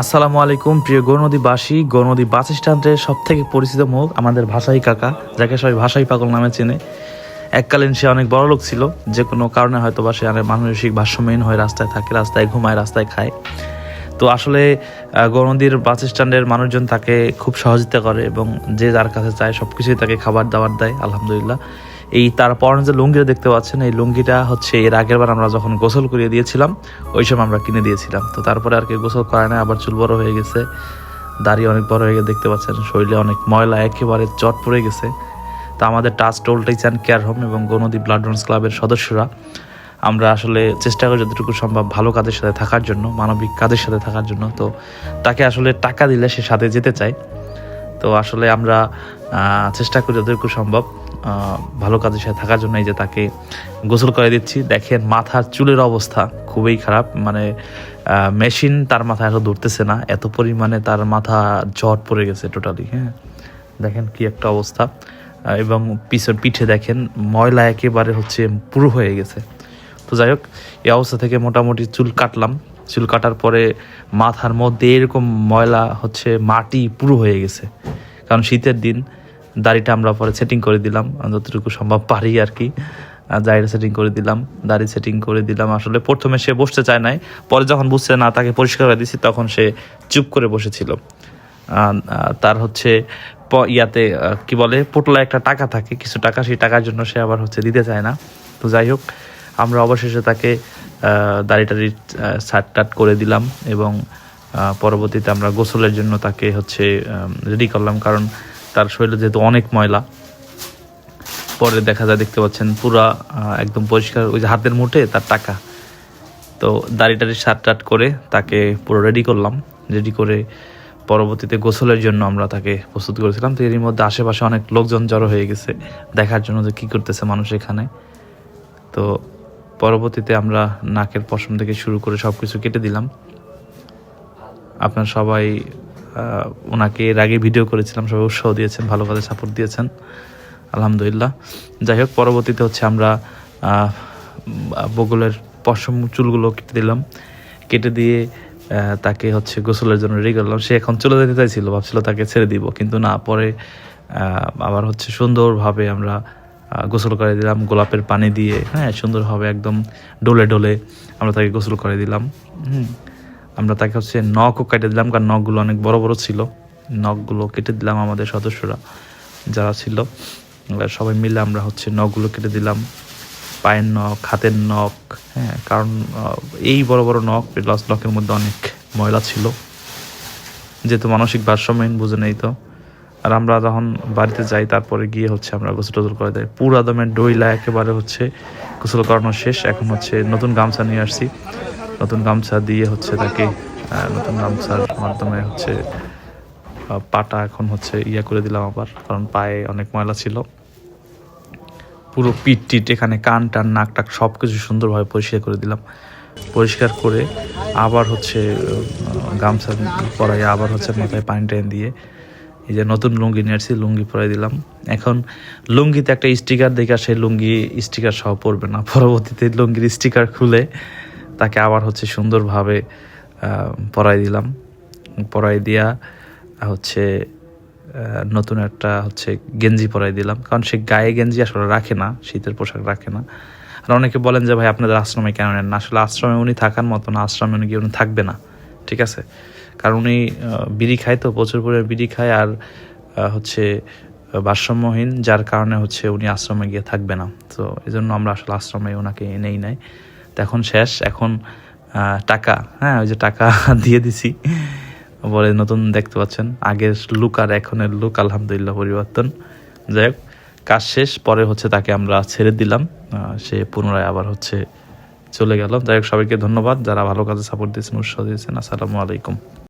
আসসালামু আলাইকুম প্রিয় গৌরনদীবাসী। গৌরনদী বাস স্ট্যান্ডের সব থেকে পরিচিত মুখ আমাদের ভাষাই কাকা, যাকে সবাই ভাষাই পাগল নামে চেনে। এককালীন সে অনেক বড় লোক ছিল, যে কোনো কারণে হয়তো বা সে মানসিক ভারসাম্যহীন হয়ে রাস্তায় থাকে, রাস্তায় ঘুমায়, রাস্তায় খায়। তো আসলে গৌরনদীর বাস স্ট্যান্ডের মানুষজন তাকে খুব সহযোগিতা করে এবং যে যার কাছে চায় সব কিছুই তাকে খাবার দাবার দেয়, আলহামদুলিল্লাহ। এই তার পরনে যে লুঙ্গিটা দেখতে পাচ্ছেন, এই লুঙ্গিটা হচ্ছে এর আগের বার আমরা যখন গোসল করিয়ে দিয়েছিলাম ওই সময় আমরা কিনে দিয়েছিলাম। তো তারপরে আর কি গোসল করায় না, আবার চুল বড় হয়ে গেছে, দাড়ি অনেক বড় হয়ে গেছে, দেখতে পাচ্ছেন শরীরে অনেক ময়লা একেবারে চট পড়ে গেছে। তো আমাদের trust old touch and care home এবং গৌরনদী ব্লাড ডোনার্স ক্লাবের সদস্যরা আমরা আসলে চেষ্টা করি যতটুকু সম্ভব ভালো কাজের সাথে থাকার জন্য, মানবিক কাজের সাথে থাকার জন্য। তো তাকে আসলে টাকা দিলে সে সাথে যেতে চায়। তো আসলে আমরা চেষ্টা করি যতটুকু সম্ভব ভালো কাজের সাথে থাকার জন্য। এই যে তাকে গোসল করে দিচ্ছি, দেখেন মাথার চুলের অবস্থা খুবই খারাপ, মানে মেশিন তার মাথায় এত ধরতেছে না, এত পরিমাণে তার মাথা জট পড়ে গেছে টোটালি। হ্যাঁ, দেখেন কি একটা অবস্থা। এবং পিঠে দেখেন ময়লা একেবারে হচ্ছে পুরো হয়ে গেছে। তো যাই হোক, এই অবস্থা থেকে মোটামুটি চুল কাটলাম। চুল কাটার পরে মাথার মধ্যে এরকম ময়লা হচ্ছে মাটি পুরো হয়ে গেছে, কারণ শীতের দিন। দাড়িটা আমরা পরে সেটিং করে দিলাম যতটুকু সম্ভব পারি আর কি। দাড়িটা সেটিং করে দিলাম, দাড়ি সেটিং করে দিলাম। আসলে প্রথমে সে বসতে চায় নাই, পরে যখন বুঝছে না তাকে পরিষ্কার করে দিচ্ছি তখন সে চুপ করে বসেছিল। তার হচ্ছে ইয়াতে কি বলে পোটলা একটা টাকা থাকে, কিছু টাকা, সেই টাকার জন্য সে আবার হচ্ছে দিতে চায় না। তো যাই হোক, আমরা অবশেষে তাকে দাড়িটাড়ি শার্ট টাট করে দিলাম এবং পরবর্তীতে আমরা গোসলের জন্য তাকে হচ্ছে রেডি করলাম, কারণ তার শরীরে যেহেতু অনেক ময়লা। পরে দেখা যায়, দেখতে পাচ্ছেন পুরা একদম পরিষ্কার, ওই যে হাতের মুঠে তার টাকা। তো দাড়িটাড়ি শার্ট টাট করে তাকে পুরো রেডি করলাম। রেডি করে পরবর্তীতে গোসলের জন্য আমরা তাকে প্রস্তুত করেছিলাম। তো এরই মধ্যে আশেপাশে অনেক লোকজন জড়ো হয়ে গেছে দেখার জন্য যে কী করতেছে মানুষ এখানে। তো পরবর্তীতে আমরা নাকের পশম থেকে শুরু করে সব কিছু কেটে দিলাম। আপনার সবাই ওনাকে এর আগে ভিডিও করেছিলাম, সবাই উৎসাহ দিয়েছেন, ভালো কাজে সাপোর্ট দিয়েছেন, আলহামদুলিল্লাহ। যাই হোক, পরবর্তীতে হচ্ছে আমরা বগলের পশম চুলগুলো কেটে দিলাম। কেটে দিয়ে তাকে হচ্ছে গোসলের জন্য রেডি করলাম। সে এখন চলে যেতে চাইছিল, ভাবছিল তাকে ছেড়ে দিব, কিন্তু না, পরে আবার হচ্ছে সুন্দরভাবে আমরা গোসল করে দিলাম গোলাপের পানি দিয়ে। হ্যাঁ, সুন্দরভাবে একদম ডোলে ডোলে আমরা তাকে গোসল করে দিলাম। আমরা তাকে হচ্ছে নখও কেটে দিলাম, কারণ নখগুলো অনেক বড় বড় ছিল। নখগুলো কেটে দিলাম, আমাদের সদস্যরা যারা ছিল সবাই মিলে আমরা হচ্ছে নখগুলো কেটে দিলাম, পায়ের নখ, হাতের নখ। হ্যাঁ, কারণ এই বড় বড় নখ, প্লাস নখের মধ্যে অনেক ময়লা ছিল, যেহেতু মানসিক ভারসাম্যহীন, বুঝে নেই তো। আর আমরা যখন বাড়িতে যাই তারপরে গিয়ে হচ্ছে আমরা গোসল টোসল করে দেয়, পুরো দমে ডইলা একেবারে হচ্ছে গোসল করানো শেষ। এখন হচ্ছে নতুন গামছা নিয়ে আসছি, নতুন গামছা দিয়ে হচ্ছে তাকে নতুন গামছার মাধ্যমে হচ্ছে পাটা এখন হচ্ছে করে দিলাম আবার, কারণ পায়ে অনেক ময়লা ছিল। পুরো পিঠ টিট, এখানে কান টান নাক টাক সব কিছু সুন্দরভাবে পরিষ্কার করে দিলাম। পরিষ্কার করে আবার হচ্ছে গামছা পরাই, আবার হচ্ছে মাথায় পানি টাইন দিয়ে এই যে নতুন লুঙ্গি নিয়ে আসছি, লুঙ্গি পরাই দিলাম। এখন লুঙ্গিতে একটা স্টিকার দেখে সেই লুঙ্গি স্টিকার সহ পরবে না, পরবর্তীতে লুঙ্গির স্টিকার খুলে তাকে আবার হচ্ছে সুন্দরভাবে পরাই দিলাম। পরাই দিয়া হচ্ছে নতুন একটা হচ্ছে গেঞ্জি পরাই দিলাম, কারণ সে গায়ে গেঞ্জি আসলে রাখে না, শীতের পোশাক রাখে না। আর অনেকে বলেন যে ভাই আপনাদের আশ্রমে কেন নেন না, আসলে আশ্রমে উনি থাকার মতো না, আশ্রমে উনি উনি থাকবে না, ঠিক আছে। কারণ উনি বিড়ি খায়, তো প্রচুর পরিমাণে বিড়ি খায়, আর হচ্ছে ভারসাম্যহীন, যার কারণে হচ্ছে উনি আশ্রমে গিয়ে থাকবে না। তো এই জন্য আমরা আসলে আশ্রমে ওনাকে এনেই নাই। তো এখন শেষ, এখন টাকা, হ্যাঁ ওই যে টাকা দিয়ে দিছি বলে নতুন, দেখতে পাচ্ছেন আগের লুক আর এখনের লুক আলহামদুলিল্লাহ পরিবর্তন। যাই হোক, কাজ শেষ, পরে হচ্ছে তাকে আমরা ছেড়ে দিলাম, সে পুনরায় আবার হচ্ছে চলে গেল। যাই হোক, সবাইকে ধন্যবাদ যারা ভালো কাজে সাপোর্ট দিয়েছেন, উৎসাহ দিয়েছেন। আসসালামু আলাইকুম।